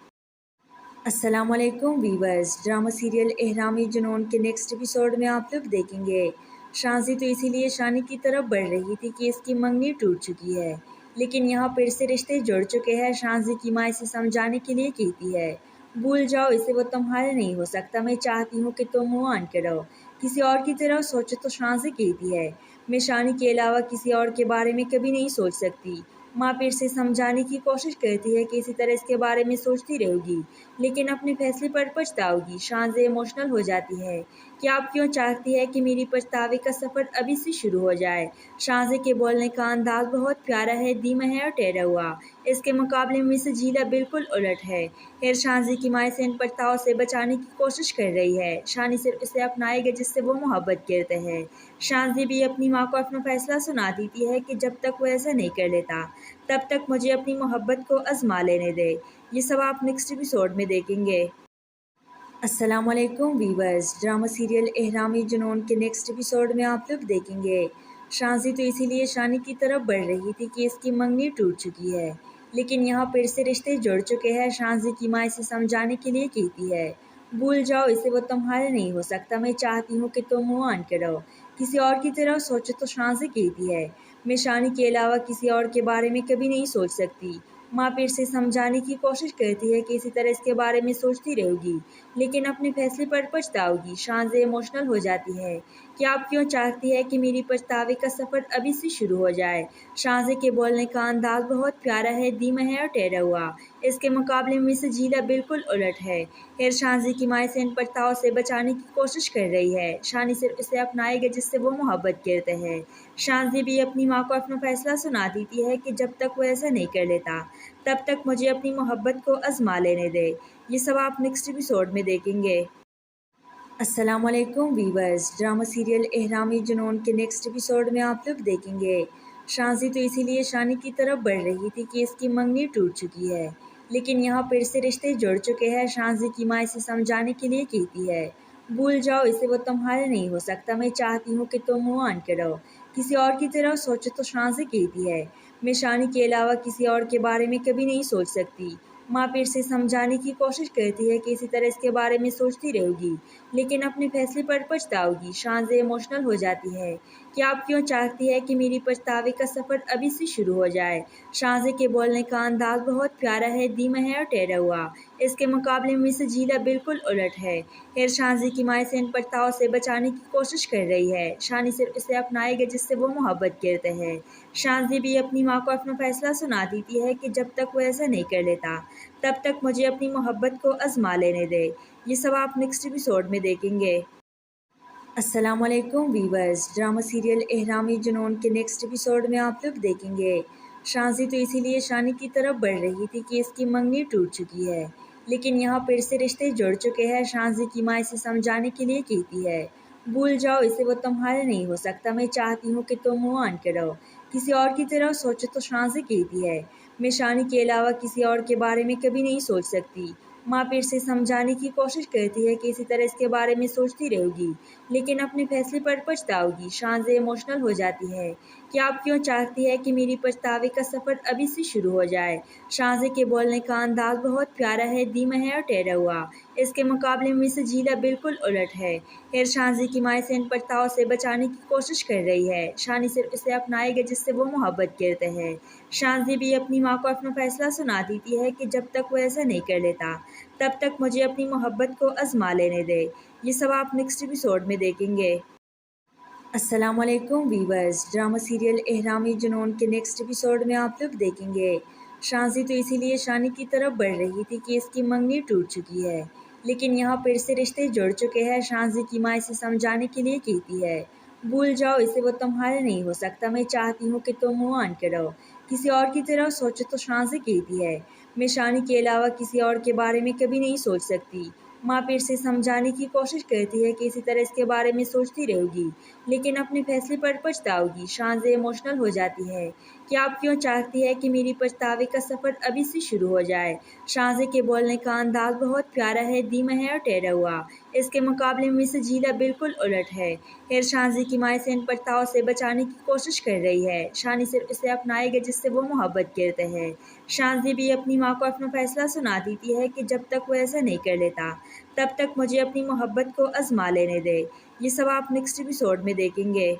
Speaker 5: अस्सलाम वालेकुम वीवर्स, ड्रामा सीरियल एहरामी जुनून के नेक्स्ट एपिसोड में आप लोग देखेंगे। शांसी तो इसीलिए शानी की तरफ बढ़ रही थी कि इसकी मंगनी टूट चुकी है, लेकिन यहाँ फिर से रिश्ते जुड़ चुके हैं। शांसी की माँ इसे समझाने के लिए कहती है, भूल जाओ इसे, वो तुम्हारा नहीं हो सकता। मैं चाहती हूँ कि तुम मूव ऑन करो, किसी और की तरह सोचो। तो शांसी कहती है, मैं शानी के अलावा किसी और के बारे में कभी नहीं सोच सकती। माँ फिर से समझाने की कोशिश करती है कि इसी तरह इसके बारे में सोचती रहोगी, लेकिन अपने फैसले पर पछताओगी। शांसी इमोशनल हो जाती है कि आप क्यों चाहती है कि मेरी पछतावे का सफ़र अभी से शुरू हो जाए। शांसी के बोलने का अंदाज बहुत प्यारा है, धीमा है और ठहरा हुआ। इसके मुकाबले में मिसेस जीला बिल्कुल उलट है। खैर, शांसी की माँ इसे इन पछतावों से बचाने की कोशिश कर रही है। शानी सिर्फ इसे अपनाएगा जिससे वो मोहब्बत करते हैं। शांसी भी अपनी माँ को अपना फैसला सुना देती है कि जब तक वो ऐसा नहीं कर लेता, तब तक मुझे अपनी मोहब्बत को आजमा लेने दे। ये सब आप नेक्स्ट एपिसोड में देखेंगे। अस्सलाम वालेकुम वीवर्स, ड्रामा सीरियल एहरामी जुनून के नेक्स्ट एपिसोड में आप लोग देखेंगे। शांसी तो इसीलिए शानी की तरफ बढ़ रही थी कि इसकी मंगनी टूट चुकी है, लेकिन यहाँ फिर से रिश्ते जुड़ चुके हैं। शांसी की माँ इसे समझाने के लिए कहती है, भूल जाओ इसे, वो तुम्हारा नहीं हो सकता। मैं चाहती हूँ कि तुम मूव ऑन करो, किसी और की तरह सोचो। तो शांसी कहती है, मैं शानी के अलावा किसी और के बारे में कभी नहीं सोच सकती। माँ फिर से समझाने की कोशिश करती है कि इसी तरह इसके बारे में सोचती रहोगी, लेकिन अपने फैसले पर पछताओगी। शांसी इमोशनल हो जाती है कि आप क्यों चाहती है कि मेरी पछतावे का सफ़र अभी से शुरू हो जाए। शांसी के बोलने का अंदाज बहुत प्यारा है, धीमा है और ठहरा हुआ। इसके मुकाबले में मिसेस जीला बिल्कुल उलट है। खैर, शांसी की माँ इसे इन पछतावों से बचाने की कोशिश कर रही है। शानी सिर्फ इसे अपनाएगा जिससे वो मोहब्बत करते हैं। शांसी भी अपनी माँ को अपना फैसला सुना देती है कि जब तक वो ऐसा नहीं कर लेता, तब तक मुझे अपनी मोहब्बत को आजमा लेने दे। ये सब आप नेक्स्ट एपिसोड में देखेंगे। अस्सलाम वालेकुम वीवर्स, ड्रामा सीरियल एहरामी जुनून के नेक्स्ट एपिसोड में आप लोग देखेंगे। शांसी तो इसीलिए शानी की तरफ बढ़ रही थी कि इसकी मंगनी टूट चुकी है, लेकिन यहाँ फिर से रिश्ते जुड़ चुके हैं। शांसी की माँ इसे समझाने के लिए कहती है, भूल जाओ इसे, वो तुम्हारा नहीं हो सकता। मैं चाहती हूँ कि तुम मूव ऑन करो, किसी और की तरह सोचो। तो शांसी कहती है, मैं शानी के अलावा किसी और के बारे में कभी नहीं सोच सकती। माँ फिर से समझाने की कोशिश करती है कि इसी तरह इसके बारे में सोचती रहोगी, लेकिन अपने फैसले पर पछताओगी। शांसी इमोशनल हो जाती है कि आप क्यों चाहती है कि मेरी पछतावे का सफ़र अभी से शुरू हो जाए। शाहज़े के बोलने का अंदाज़ बहुत प्यारा है, धीमा है और ठहरा हुआ। इसके मुकाबले में मिसेस जीला बिल्कुल उलट है। हेर शाहज़े की माँ इसे इन पछतावों से बचाने की कोशिश कर रही है। शानी सिर्फ इसे अपनाएगा जिससे वो मोहब्बत करते हैं। शाहज़े भी अपनी माँ को अपना फैसला सुना देती है कि जब तक वो ऐसा नहीं कर लेता, तब तक मुझे अपनी मोहब्बत को आज़मा लेने दे। ये सब आप नेक्स्ट एपिसोड में देखेंगे। अस्सलाम वालेकुम वीवर्स, ड्रामा सीरियल एहराम जुनून के नेक्स्ट एपिसोड में आप लोग देखेंगे। शाज़ी तो इसीलिए शानी की तरफ बढ़ रही थी कि इसकी मंगनी टूट चुकी है, लेकिन यहाँ फिर से रिश्ते जुड़ चुके हैं। शाज़ी की माँ इसे समझाने के लिए कहती है, भूल जाओ इसे, वो तुम्हारा नहीं हो सकता। मैं चाहती हूँ कि तुम मूव ऑन करो, किसी और की तरह सोचो। तो शाज़ी कहती है, मैं शानी के अलावा किसी और के बारे में कभी नहीं सोच सकती। माँ फिर से समझाने की कोशिश करती है कि इसी तरह इसके बारे में सोचती रहेगी, लेकिन अपने फैसले पर पछताओगी। शाज़े इमोशनल हो जाती है कि आप क्यों चाहती है कि मेरी पछतावे का सफ़र अभी से शुरू हो जाए। शाज़े के बोलने का अंदाज़ बहुत प्यारा है, धीमा है और ठहरा हुआ। इसके मुकाबले में मिसेस जीला बिल्कुल उलट है। हेर शाज़े की माँ इसे इन पछतावों से बचाने की कोशिश कर रही है। शानी सिर्फ इसे अपनाएगा जिससे वो मोहब्बत करते हैं। शाज़ी भी अपनी माँ को अपना फैसला सुना देती है कि जब तक वो ऐसा नहीं कर लेता, तब तक मुझे अपनी मोहब्बत को आज़मा लेने दे। ये सब आप नेक्स्ट एपिसोड में देखेंगे। अस्सलाम वालेकुम वीवर्स, ड्रामा सीरियल एहराम जुनून के नेक्स्ट एपिसोड में आप लोग देखेंगे। शाज़ी तो इसीलिए शानी की तरफ बढ़ रही थी कि इसकी मंगनी टूट चुकी है, लेकिन यहाँ फिर से रिश्ते जुड़ चुके हैं। शाज़ी की माँ इसे समझाने के लिए कहती है, भूल जाओ इसे, वो तुम्हारा नहीं हो सकता। मैं चाहती हूँ कि तुम मूव ऑन करो, किसी और की तरह सोचो। तो शाज़ी कहती है, मैं शानी के अलावा किसी और के बारे में कभी नहीं सोच सकती। माँ फिर से समझाने की कोशिश करती है कि इसी तरह इसके बारे में सोचती रहेगी, लेकिन अपने फैसले पर पछताओगी। शाज़े इमोशनल हो जाती है कि आप क्यों चाहती है कि मेरी पछतावे का सफ़र अभी से शुरू हो जाए। शाज़े के बोलने का अंदाज़ बहुत प्यारा है, धीमा है और ठहरा हुआ। इसके मुकाबले में मिसेस जीला बिल्कुल उलट है। हेर शाज़ी की माँ इसे इन पछतावों से बचाने की कोशिश कर रही है। शानी सिर्फ इसे अपनाएगा जिससे वो मोहब्बत करते हैं। शाज़ी भी अपनी माँ को अपना फैसला सुना देती है कि जब तक वो ऐसा नहीं कर लेता, तब तक मुझे अपनी मोहब्बत को आज़मा लेने दे। ये सब आप नेक्स्ट एपिसोड में देखेंगे।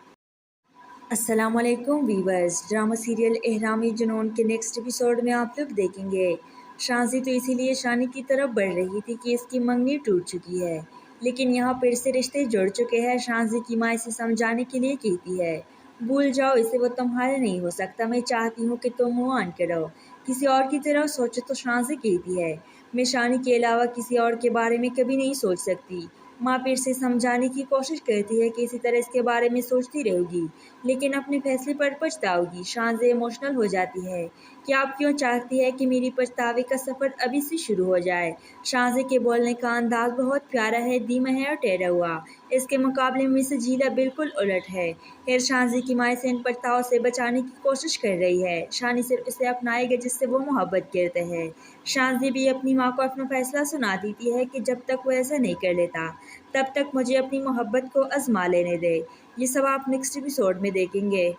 Speaker 5: अस्सलाम वालेकुम वीवर्स, ड्रामा सीरियल एहराम जुनून के नेक्स्ट एपिसोड में आप लोग देखेंगे। शाज़ी तो इसीलिए शानी की तरफ बढ़ रही थी कि इसकी मंगनी टूट चुकी है, लेकिन यहाँ फिर से रिश्ते जुड़ चुके हैं। शाज़ी की माँ इसे समझाने के लिए कहती है, भूल जाओ इसे, वो तुम्हारा नहीं हो सकता। मैं चाहती हूँ कि तुम मूव ऑन करो, किसी और की तरह सोचो। तो शाज़ी कहती है, मैं शानी के अलावा किसी और के बारे में कभी नहीं सोच सकती। माँ फिर से समझाने की कोशिश करती है कि इसी तरह इसके बारे में सोचती रहेगी, लेकिन अपने फैसले पर पछताओगी। शाज़े इमोशनल हो जाती है कि आप क्यों चाहती है कि मेरी पछतावे का सफ़र अभी से शुरू हो जाए। शाज़े के बोलने का अंदाज़ बहुत प्यारा है, धीमा है और ठहरा हुआ। इसके मुकाबले में मिसेस जीला बिल्कुल उलट है। हेर शाज़ी की माँ इसे इन पछतावों से बचाने की कोशिश कर रही है। शानी सिर्फ इसे अपनाएगा जिससे वो मोहब्बत करते हैं। शाज़ी भी अपनी माँ को अपना फैसला सुना देती है कि जब तक वो ऐसा नहीं कर लेता, तब तक मुझे अपनी मोहब्बत को आज़मा लेने दे। ये सब आप नेक्स्ट एपिसोड में देखेंगे।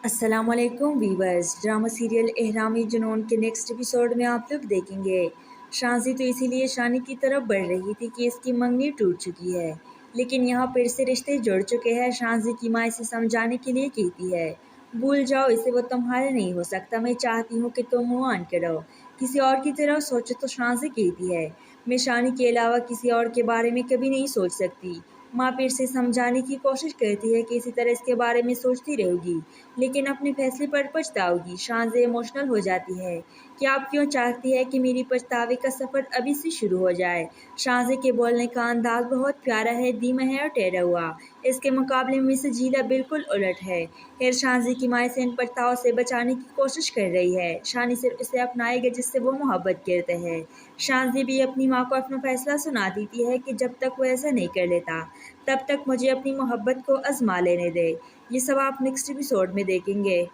Speaker 5: अस्सलाम वालेकुम वीवर्स, ड्रामा सीरियल एहराम जुनून के नेक्स्ट एपिसोड में आप लोग देखेंगे। शाज़ी तो इसीलिए शानी की तरफ बढ़ रही थी कि इसकी मंगनी टूट चुकी है, लेकिन यहाँ फिर से रिश्ते जुड़ चुके हैं। शाज़ी की माँ इसे समझाने के लिए कहती है, भूल जाओ इसे, वो तुम्हारा नहीं हो सकता। मैं चाहती हूँ कि तुम मूव ऑन करो, किसी और की तरह सोचो। तो शाज़ी कहती है, मैं शानी के अलावा किसी और के बारे में कभी नहीं सोच सकती। माँ फिर से समझाने की कोशिश करती है कि इसी तरह इसके बारे में सोचती रहेगी, लेकिन अपने फैसले पर पछताओगी। शाज़े इमोशनल हो जाती है कि आप क्यों चाहती है कि मेरी पछतावे का सफ़र अभी से शुरू हो जाए। शाज़े के बोलने का अंदाज़ बहुत प्यारा है, धीमा है और ठहरा हुआ। इसके मुकाबले में मिसेस जीला बिल्कुल उलट है। हेर शाज़ी की माँ इसे इन पछतावों से बचाने की कोशिश कर रही है। शानी सिर्फ इसे अपनाएगा जिससे वो मोहब्बत करते हैं। शाज़ी भी अपनी माँ को अपना फैसला सुना देती है कि जब तक वो ऐसा नहीं कर लेता, तब तक मुझे अपनी मोहब्बत को आज़मा लेने दे। ये सब आप नेक्स्ट एपिसोड में देखेंगे।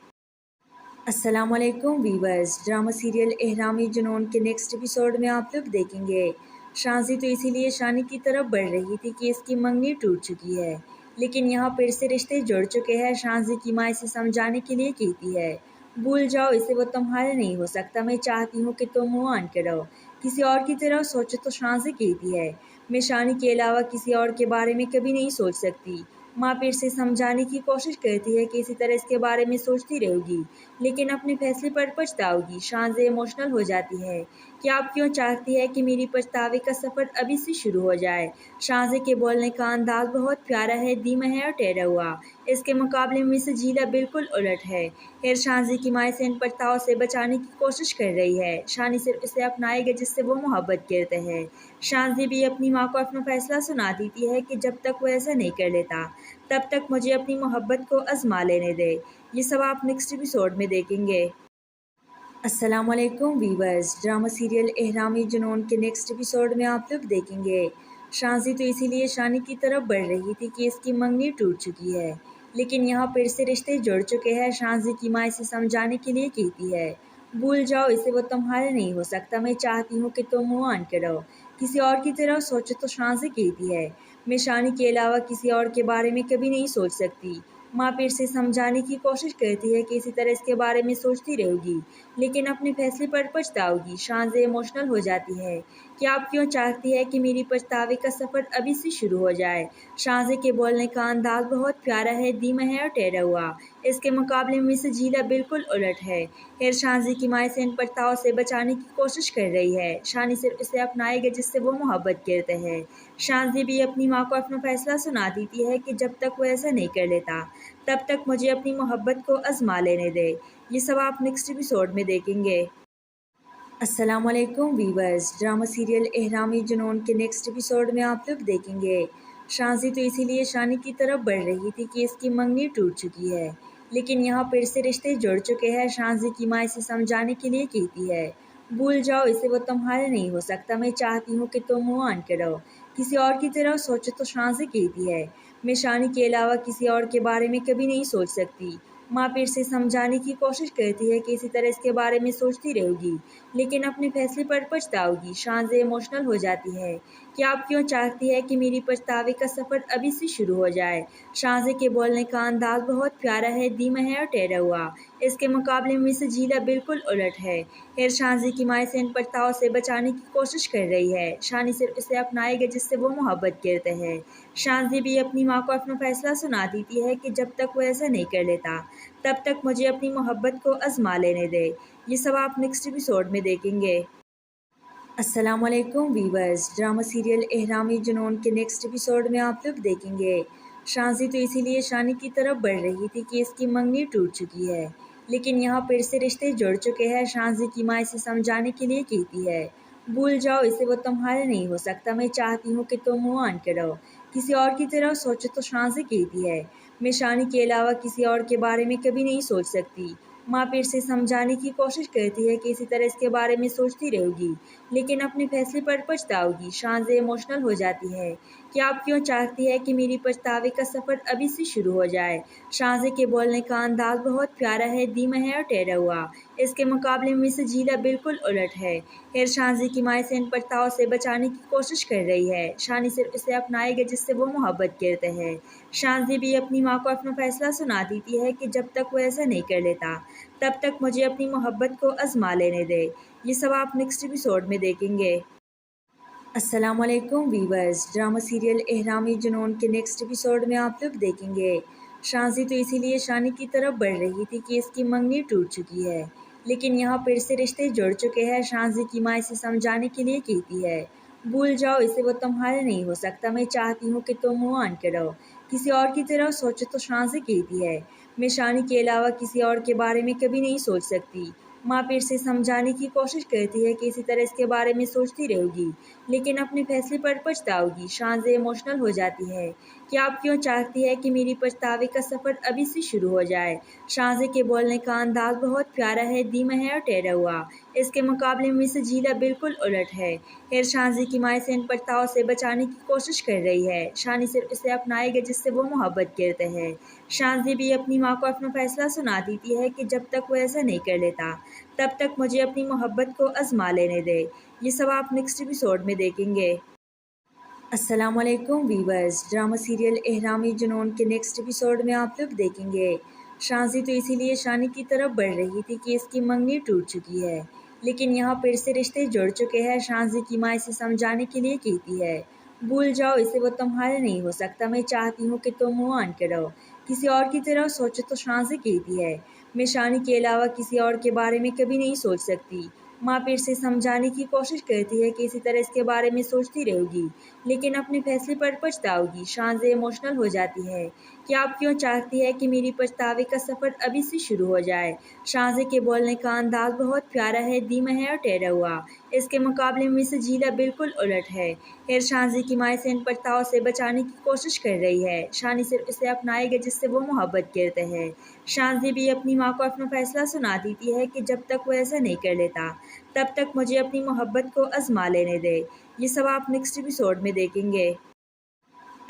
Speaker 5: अस्सलाम वालेकुम वीवर्स, ड्रामा सीरियल एहराम जुनून के नेक्स्ट एपिसोड में आप लोग देखेंगे। शाज़ी तो इसीलिए शानी की तरफ बढ़ रही थी कि इसकी मंगनी टूट चुकी है, लेकिन यहाँ फिर से रिश्ते जुड़ चुके हैं। शाज़ी की माँ इसे समझाने के लिए कहती है, भूल जाओ इसे, वो तुम्हारा नहीं हो सकता। मैं चाहती हूँ कि तुम मूव ऑन करो, किसी और की तरह सोचो। तो शाज़ी कहती है, मैं शानी के अलावा किसी और के बारे में कभी नहीं सोच सकती। माँ फिर से समझाने की कोशिश करती है कि इसी तरह इसके बारे में सोचती रहोगी, लेकिन अपने फैसले पर पछताओगी। शांजे इमोशनल हो जाती है कि आप क्यों चाहती है कि मेरी पछतावे का सफ़र अभी से शुरू हो जाए। शांजे के बोलने का अंदाज बहुत प्यारा है, धीमा है और ठहरा हुआ। इसके मुकाबले में से जीला बिल्कुल उलट है। खैर शांजी की माँ इसे इन पछतावों से बचाने की कोशिश कर रही है। शानी सिर्फ उसे अपनाएगा जिससे वो मोहब्बत करते हैं। शांजी भी अपनी माँ को अपना फैसला सुना देती है कि जब तक वो ऐसा नहीं कर लेता तब तक मुझे अपनी मोहब्बत को आजमा लेने दे। ये सब आप नेक्स्ट एपिसोड में देखेंगे। अस्सलामुअलैकुम वीवर्स, ड्रामा सीरियल एहरामी जुनून के नेक्स्ट एपिसोड में आप लोग देखेंगे। शांजी तो इसीलिए शानी की तरफ बढ़ रही थी कि इसकी मंगनी टूट चुकी है, लेकिन यहाँ फिर से रिश्ते जुड़ चुके हैं। शांजी की माँ इसे समझाने के लिए कहती है, भूल जाओ इसे, वो तुम्हारा नहीं हो सकता। मैं चाहती हूँ कि तुम मूव ऑन करो, किसी और की तरह सोचो। तो शांजी कहती है, मैं शानी के अलावा किसी और के बारे में कभी नहीं सोच सकती। माँ फिर से समझाने की कोशिश करती है कि इसी तरह इसके बारे में सोचती रहोगी, लेकिन अपने फैसले पर पछताओगी। शांजे इमोशनल हो जाती है कि आप क्यों चाहती है कि मेरी पछतावे का सफ़र अभी से शुरू हो जाए। शांजे के बोलने का अंदाज बहुत प्यारा है, धीमा है और ठहरा हुआ। इसके मुकाबले में से जीला बिल्कुल उलट है। खैर शांजी की माँ इसे इन पछतावों से बचाने की कोशिश कर रही है। शानी सिर्फ उसे अपनाएगा जिससे वो मोहब्बत करते हैं। शांजी भी अपनी माँ को अपना फैसला सुना देती है कि जब तक वो ऐसा नहीं कर लेता तब तक मुझे अपनी मोहब्बत को आजमा लेने दे। ये सब आप नेक्स्ट एपिसोड में देखेंगे। अस्सलामुअलैकुम वीवर्स, ड्रामा सीरियल एहरामी जुनून के नेक्स्ट एपिसोड में आप लोग देखेंगे। शांजी तो इसीलिए शानी की तरफ बढ़ रही थी कि इसकी मंगनी टूट चुकी है, लेकिन यहाँ फिर से रिश्ते जुड़ चुके हैं। शांजी की माँ इसे समझाने के लिए कहती है, भूल जाओ इसे, वो तुम्हारा नहीं हो सकता। मैं चाहती हूँ कि तुम मूव ऑन करो, किसी और की तरह सोचो। तो शांजी कहती है, मैं शानी के अलावा किसी और के बारे में कभी नहीं सोच सकती। माँ फिर से समझाने की कोशिश करती है कि इसी तरह इसके बारे में सोचती रहोगी, लेकिन अपने फैसले पर पछताओगी। शांजे इमोशनल हो जाती है कि आप क्यों चाहती है कि मेरी पछतावे का सफ़र अभी से शुरू हो जाए। शांजे के बोलने का अंदाज बहुत प्यारा है, धीमा है और ठहरा हुआ। इसके मुकाबले में से जीला बिल्कुल उलट है। खैर शांजी की माँ इसे इन पछतावों से बचाने की कोशिश कर रही है। शानी सिर्फ उसे अपनाएगा जिससे वो मोहब्बत करते हैं। शांजी भी अपनी माँ को अपना फैसला सुना देती है कि जब तक वो ऐसा नहीं कर लेता तब तक मुझे अपनी मोहब्बत को आजमा लेने दे। ये सब आप नेक्स्ट एपिसोड में देखेंगे। अस्सलामुअलैकुम वीवर्स, ड्रामा सीरियल एहरामी जुनून के नेक्स्ट एपिसोड में आप लोग देखेंगे। शांजी तो इसीलिए शानी की तरफ बढ़ रही थी कि इसकी मंगनी टूट चुकी है, लेकिन यहाँ फिर से रिश्ते जुड़ चुके हैं। शांजी की माँ इसे समझाने के लिए कहती है, भूल जाओ इसे, वो तुम्हारा नहीं हो सकता। मैं चाहती हूँ कि तुम मूव ऑन करो, किसी और की तरह सोचो। तो शांजी कहती है, मैं शानी के अलावा किसी और के बारे में कभी नहीं सोच सकती। माँ फिर से समझाने की कोशिश करती है कि इसी तरह इसके बारे में सोचती रहोगी, लेकिन अपने फैसले पर पछताओगी। शांजे इमोशनल हो जाती है कि आप क्यों चाहती है कि मेरी पछतावे का सफ़र अभी से शुरू हो जाए। शांजे के बोलने का अंदाज बहुत प्यारा है, धीमा है और ठहरा हुआ। इसके मुकाबले में से जीला बिल्कुल उलट है। खैर शांजी की माँ इसे इन पछतावों से बचाने की कोशिश कर रही है। शानी सिर्फ उसे अपनाएगा जिससे वो मोहब्बत करते हैं। शांजी भी अपनी माँ को अपना फैसला सुना देती है कि जब तक वो ऐसा नहीं कर लेता तब तक मुझे अपनी मोहब्बत को आजमा लेने दे। ये सब आप नेक्स्ट एपिसोड में देखेंगे। अस्सलामुअलैकुम वीवर्स, ड्रामा सीरियल एहरामी जुनून के नेक्स्ट एपिसोड में आप लोग देखेंगे। शांजी तो इसीलिए शानी की तरफ बढ़ रही थी कि इसकी मंगनी टूट चुकी है, लेकिन यहाँ फिर से रिश्ते जुड़ चुके हैं। शांजी की माँ इसे समझाने के लिए कहती है, भूल जाओ इसे, वो तुम्हारा नहीं हो सकता। मैं चाहती हूँ कि तुम मूव ऑन करो, किसी और की तरह सोचो। तो शांजी कहती है, मैं शानी के अलावा किसी और के बारे में कभी नहीं सोच सकती। माँ फिर से समझाने की कोशिश करती है कि इसी तरह इसके बारे में सोचती रहोगी, लेकिन अपने फैसले पर पछताओगी। शांजे इमोशनल हो जाती है कि आप क्यों चाहती है कि मेरी पछतावे का सफ़र अभी से शुरू हो जाए। शांजे के बोलने का अंदाज बहुत प्यारा है, धीमा है और ठहरा हुआ। इसके मुकाबले में से जीला बिल्कुल उलट है। खैर शांजी की माँ इसे इन पछतावों से बचाने की कोशिश कर रही है। शानी सिर्फ उसे अपनाएगा जिससे वो मोहब्बत करते हैं। शांजी भी अपनी माँ को अपना फैसला सुना देती है कि जब तक वो ऐसा नहीं कर लेता तब तक मुझे अपनी मोहब्बत को आजमा लेने दे। ये सब आप नेक्स्ट एपिसोड में देखेंगे। अस्सलामुअलैकुम वीवर्स, ड्रामा सीरियल एहरामी जुनून के नेक्स्ट एपिसोड में आप लोग देखेंगे। शांजी तो इसीलिए शानी की तरफ बढ़ रही थी कि इसकी मंगनी टूट चुकी है, लेकिन यहाँ फिर से रिश्ते जुड़ चुके हैं। शांजी की माँ इसे समझाने के लिए कहती है, भूल जाओ इसे, वो तुम्हारा नहीं हो सकता। मैं चाहती हूँ कि तुम मूव ऑन करो, किसी और की तरह सोचो। तो शान से कहती है, मैं शानी के अलावा किसी और के बारे में कभी नहीं सोच सकती। माँ फिर से समझाने की कोशिश करती है कि इसी तरह इसके बारे में सोचती रहोगी, लेकिन अपने फैसले पर पछताओगी। शान से इमोशनल हो जाती है कि आप क्यों चाहती है कि मेरी पछतावे का सफ़र अभी से शुरू हो जाए। शाहज़े के बोलने का अंदाज बहुत प्यारा है, धीमा है और ठहरा हुआ। इसके मुकाबले में मिसेस जीला बिल्कुल उलट है। हेर शाहज़े की माँ इसे इन पछतावों से बचाने की कोशिश कर रही है। शानी सिर्फ इसे अपनाएगा जिससे वो मोहब्बत करते हैं। शाहज़े भी अपनी माँ को अपना फैसला सुना देती है कि जब तक वो ऐसा नहीं कर लेता, तब तक मुझे अपनी मोहब्बत को आजमा लेने दे। ये सब आप नेक्स्ट एपिसोड में देखेंगे।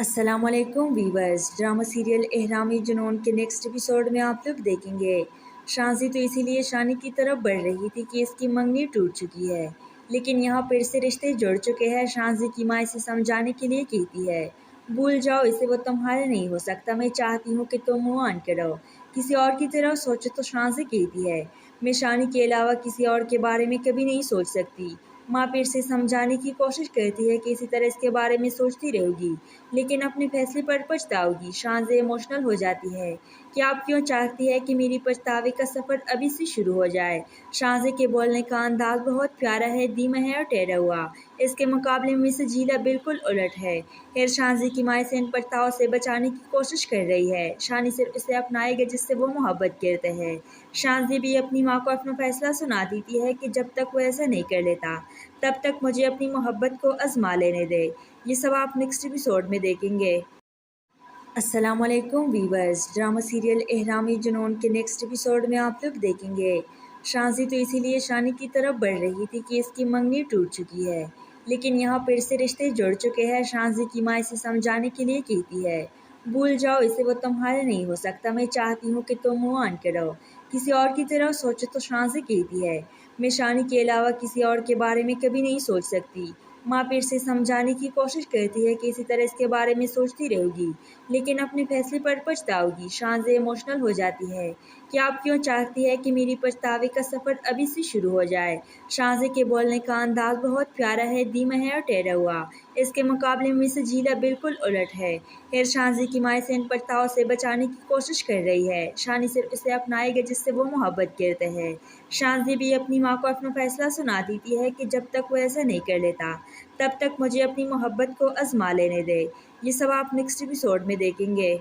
Speaker 5: अस्सलाम वालेकुम वीवर्स, ड्रामा सीरियल एहराम जुनून के नेक्स्ट एपिसोड में आप लोग देखेंगे। शांसी तो इसीलिए शानी की तरफ बढ़ रही थी कि इसकी मंगनी टूट चुकी है, लेकिन यहाँ फिर से रिश्ते जुड़ चुके हैं। शांसी की माँ इसे समझाने के लिए कहती है, भूल जाओ इसे, वो तुम्हारा नहीं हो सकता। मैं चाहती हूँ कि तुम मूव ऑन करो, किसी और की तरह सोचो। तो शांसी कहती है, मैं शानी के अलावा किसी और के बारे में कभी नहीं सोच सकती। माँ फिर से समझाने की कोशिश करती है कि इसी तरह इसके बारे में सोचती रहोगी, लेकिन अपने फैसले पर पछताओगी। शानज़े इमोशनल हो जाती है कि आप क्यों चाहती है कि मेरी पछतावे का सफ़र अभी से शुरू हो जाए। शानज़े के बोलने का अंदाज बहुत प्यारा है, धीमा है और ठहरा हुआ। इसके मुकाबले में मिसेस जीला बिल्कुल उलट है। हेर शानज़े की माँ इसे इन पछतावों से बचाने की कोशिश कर रही है। शानी सिर्फ इसे अपनाएगा जिससे वो मोहब्बत करते हैं। शानज़े भी अपनी माँ को अपना फैसला सुना देती है कि जब तक वो ऐसा नहीं कर लेता, तब तक मुझे अपनी मोहब्बत को आजमा लेने दे। ये सब आप नेक्स्ट एपिसोड में देखेंगे। अस्सलाम वालेकुम वीवर्स, ड्रामा सीरियल एहराम जुनून के नेक्स्ट एपिसोड में आप लोग देखेंगे। शांसी तो इसीलिए शानी की तरफ बढ़ रही थी कि इसकी मंगनी टूट चुकी है, लेकिन यहाँ फिर से रिश्ते जुड़ चुके हैं। शांसी की माँ इसे समझाने के लिए कहती है, भूल जाओ इसे, वो तुम्हारा नहीं हो सकता। मैं चाहती हूँ कि तुम मूव ऑन करो, किसी और की तरह सोचो। तो शांसी कहती है, मैं शानी के अलावा किसी और के बारे में कभी नहीं सोच सकती। माँ फिर से समझाने की कोशिश करती है कि इसी तरह इसके बारे में सोचती रहोगी, लेकिन अपने फैसले पर पछताओगी। शानज़े इमोशनल हो जाती है कि आप क्यों चाहती है कि मेरी पछतावे का सफ़र अभी से शुरू हो जाए। शानज़े के बोलने का अंदाज बहुत प्यारा है, धीमा है और ठहरा हुआ। इसके मुकाबले में मिसेस जीला बिल्कुल उलट है। हेर शानज़े की माँ इसे इन पछतावों से बचाने की कोशिश कर रही है। शानी सिर्फ इसे अपनाएगा जिससे वो मोहब्बत करते हैं। शानज़े भी अपनी माँ को अपना फैसला सुना देती है कि जब तक वो ऐसा नहीं कर लेता, तब तक मुझे अपनी मोहब्बत को आजमा लेने दे। ये सब आप नेक्स्ट एपिसोड में देखेंगे।